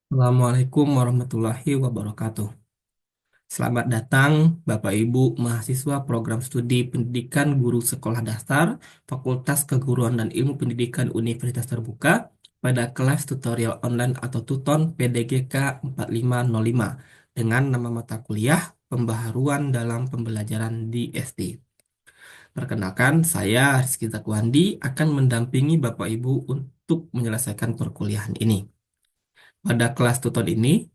Assalamualaikum warahmatullahi wabarakatuh. Selamat datang Bapak Ibu mahasiswa program studi Pendidikan Guru Sekolah Dasar Fakultas Keguruan dan Ilmu Pendidikan Universitas Terbuka pada kelas tutorial online atau Tuton PDGK 4505 dengan nama mata kuliah Pembaharuan dalam Pembelajaran di SD. Perkenalkan, saya Rizky Takwandi akan mendampingi Bapak Ibu untuk menyelesaikan perkuliahan ini. Pada kelas tutor ini,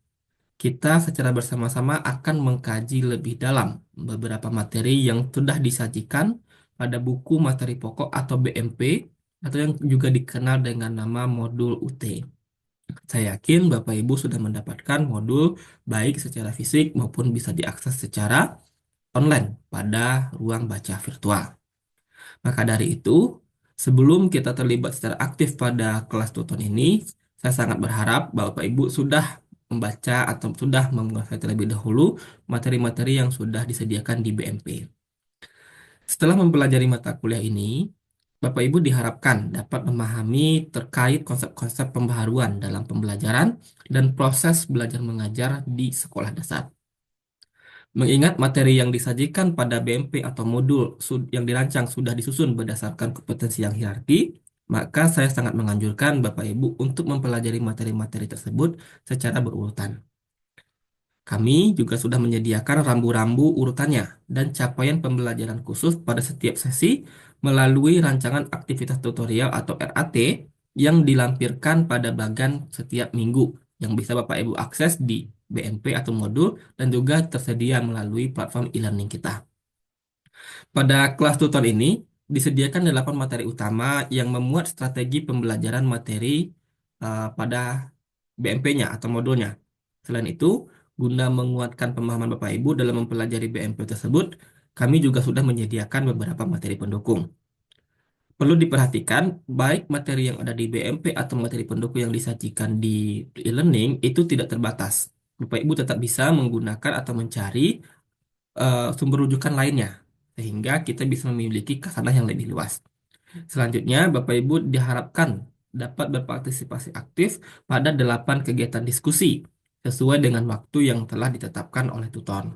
kita secara bersama-sama akan mengkaji lebih dalam beberapa materi yang sudah disajikan pada buku materi pokok atau BMP atau yang juga dikenal dengan nama modul UT. Saya yakin Bapak Ibu sudah mendapatkan modul baik secara fisik maupun bisa diakses secara online pada ruang baca virtual. Maka dari itu, sebelum kita terlibat secara aktif pada kelas tutor ini, saya sangat berharap Bapak Ibu sudah membaca atau sudah menguasai terlebih dahulu materi-materi yang sudah disediakan di BMP. Setelah mempelajari mata kuliah ini, Bapak Ibu diharapkan dapat memahami terkait konsep-konsep pembaharuan dalam pembelajaran dan proses belajar mengajar di sekolah dasar. Mengingat materi yang disajikan pada BMP atau modul yang dirancang sudah disusun berdasarkan kompetensi yang hierarki, maka saya sangat menganjurkan Bapak Ibu untuk mempelajari materi-materi tersebut secara berurutan. Kami juga sudah menyediakan rambu-rambu urutannya dan capaian pembelajaran khusus pada setiap sesi melalui rancangan aktivitas tutorial atau RAT yang dilampirkan pada bagan setiap minggu yang bisa Bapak Ibu akses di BMP atau modul dan juga tersedia melalui platform e-learning kita. Pada kelas tutor ini disediakan 8 materi utama yang memuat strategi pembelajaran materi pada BMP-nya atau modulnya. Selain itu, guna menguatkan pemahaman Bapak Ibu dalam mempelajari BMP tersebut, kami juga sudah menyediakan beberapa materi pendukung. Perlu diperhatikan, baik materi yang ada di BMP atau materi pendukung yang disajikan di e-learning itu tidak terbatas. Bapak Ibu tetap bisa menggunakan atau mencari sumber rujukan lainnya, sehingga kita bisa memiliki khasanah yang lebih luas. Selanjutnya, Bapak Ibu diharapkan dapat berpartisipasi aktif pada 8 kegiatan diskusi sesuai dengan waktu yang telah ditetapkan oleh tutor.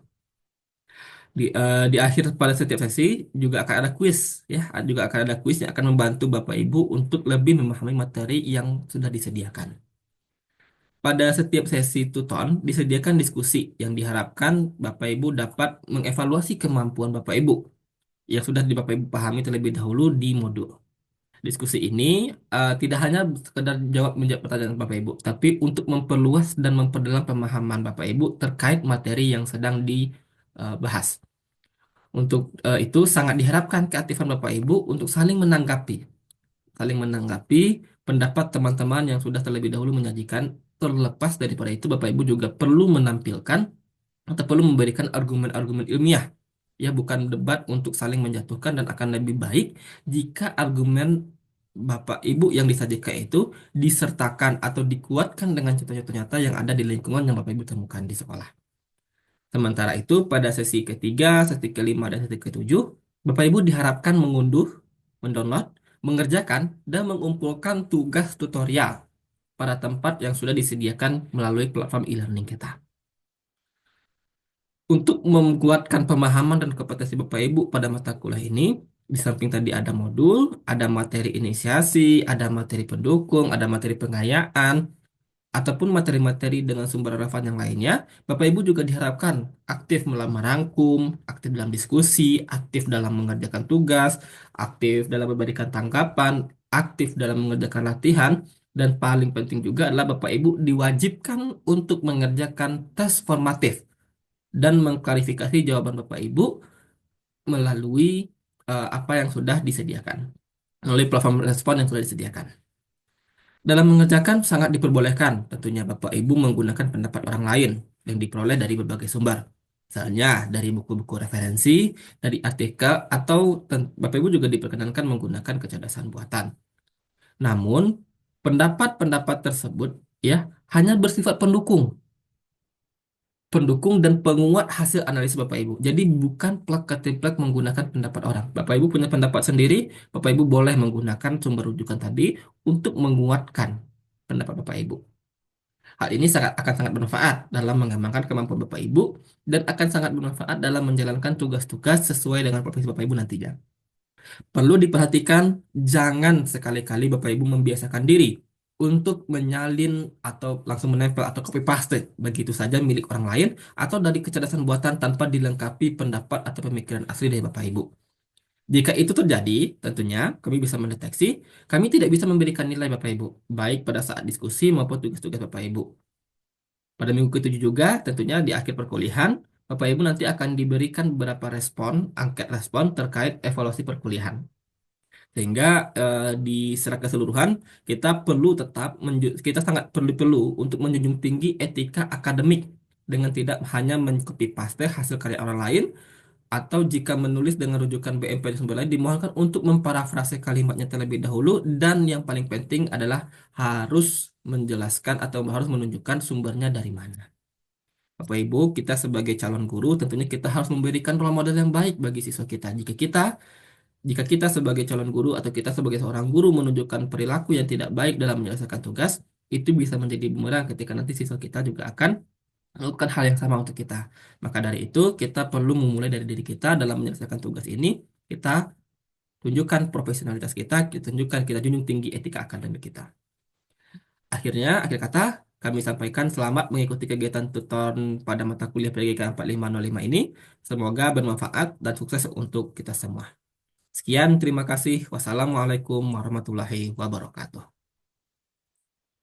Di akhir pada setiap sesi juga akan ada kuis, ya, juga akan ada kuis yang akan membantu Bapak Ibu untuk lebih memahami materi yang sudah disediakan. Pada setiap sesi tuton disediakan diskusi yang diharapkan Bapak Ibu dapat mengevaluasi kemampuan Bapak Ibu yang sudah Bapak Ibu pahami terlebih dahulu di modul. Diskusi ini tidak hanya sekedar menjawab pertanyaan Bapak Ibu, tapi untuk memperluas dan memperdalam pemahaman Bapak Ibu terkait materi yang sedang dibahas. Untuk itu sangat diharapkan keaktifan Bapak Ibu untuk saling menanggapi pendapat teman-teman yang sudah terlebih dahulu menyajikan. Terlepas daripada itu, Bapak Ibu juga perlu menampilkan atau perlu memberikan argumen-argumen ilmiah. Ya, bukan debat untuk saling menjatuhkan dan akan lebih baik jika argumen Bapak Ibu yang disajikan itu disertakan atau dikuatkan dengan contoh-contoh nyata yang ada di lingkungan yang Bapak Ibu temukan di sekolah. Sementara itu, pada sesi ketiga, sesi kelima, dan sesi ketujuh, Bapak Ibu diharapkan mengunduh, mendownload, mengerjakan, dan mengumpulkan tugas tutorial pada tempat yang sudah disediakan melalui platform e-learning kita. Untuk menguatkan pemahaman dan kompetensi Bapak Ibu pada mata kuliah ini, di samping tadi ada modul, ada materi inisiasi, ada materi pendukung, ada materi pengayaan, ataupun materi-materi dengan sumber relevan yang lainnya, Bapak Ibu juga diharapkan aktif dalam merangkum, aktif dalam diskusi, aktif dalam mengerjakan tugas, aktif dalam memberikan tanggapan, aktif dalam mengerjakan latihan, dan paling penting juga adalah Bapak Ibu diwajibkan untuk mengerjakan tes formatif dan mengklarifikasi jawaban Bapak Ibu melalui apa yang sudah disediakan, melalui platform respon yang sudah disediakan. Dalam mengerjakan sangat diperbolehkan tentunya Bapak Ibu menggunakan pendapat orang lain yang diperoleh dari berbagai sumber. Misalnya dari buku-buku referensi, dari artikel, atau Bapak Ibu juga diperkenankan menggunakan kecerdasan buatan. Namun, pendapat-pendapat tersebut ya hanya bersifat pendukung dan penguat hasil analisis Bapak Ibu. Jadi bukan plak ketiplak menggunakan pendapat orang. Bapak Ibu punya pendapat sendiri, Bapak Ibu boleh menggunakan sumber rujukan tadi untuk menguatkan pendapat Bapak Ibu. Hal ini akan sangat bermanfaat dalam mengembangkan kemampuan Bapak Ibu dan akan sangat bermanfaat dalam menjalankan tugas-tugas sesuai dengan profesi Bapak Ibu nantinya. Perlu diperhatikan, jangan sekali-kali Bapak Ibu membiasakan diri untuk menyalin atau langsung menempel atau copy paste begitu saja milik orang lain atau dari kecerdasan buatan tanpa dilengkapi pendapat atau pemikiran asli dari Bapak Ibu. Jika itu terjadi, tentunya kami bisa mendeteksi, kami tidak bisa memberikan nilai Bapak Ibu, baik pada saat diskusi maupun tugas-tugas Bapak Ibu. Pada minggu ketujuh juga, tentunya di akhir perkuliahan, Bapak Ibu nanti akan diberikan beberapa respon, angket respon terkait evaluasi perkuliahan. Sehingga di secara keseluruhan kita perlu tetap kita sangat perlu untuk menjunjung tinggi etika akademik dengan tidak hanya mengcopy paste hasil karya orang lain atau jika menulis dengan rujukan BMP dan sumber lain dimohonkan untuk memparafrase kalimatnya terlebih dahulu dan yang paling penting adalah harus menjelaskan atau harus menunjukkan sumbernya dari mana. Bapak Ibu, kita sebagai calon guru tentunya kita harus memberikan role model yang baik bagi siswa kita. Jika kita sebagai calon guru atau kita sebagai seorang guru menunjukkan perilaku yang tidak baik dalam menyelesaikan tugas, itu bisa menjadi bumerang ketika nanti siswa kita juga akan melakukan hal yang sama untuk kita. Maka dari itu, kita perlu memulai dari diri kita dalam menyelesaikan tugas ini. Kita tunjukkan profesionalitas kita, kita tunjukkan kita junjung tinggi etika akademik kita. Akhirnya, akhir kata, kami sampaikan selamat mengikuti kegiatan tutor pada mata kuliah PGK 4505 ini. Semoga bermanfaat dan sukses untuk kita semua. Sekian, terima kasih. Wassalamualaikum warahmatullahi wabarakatuh.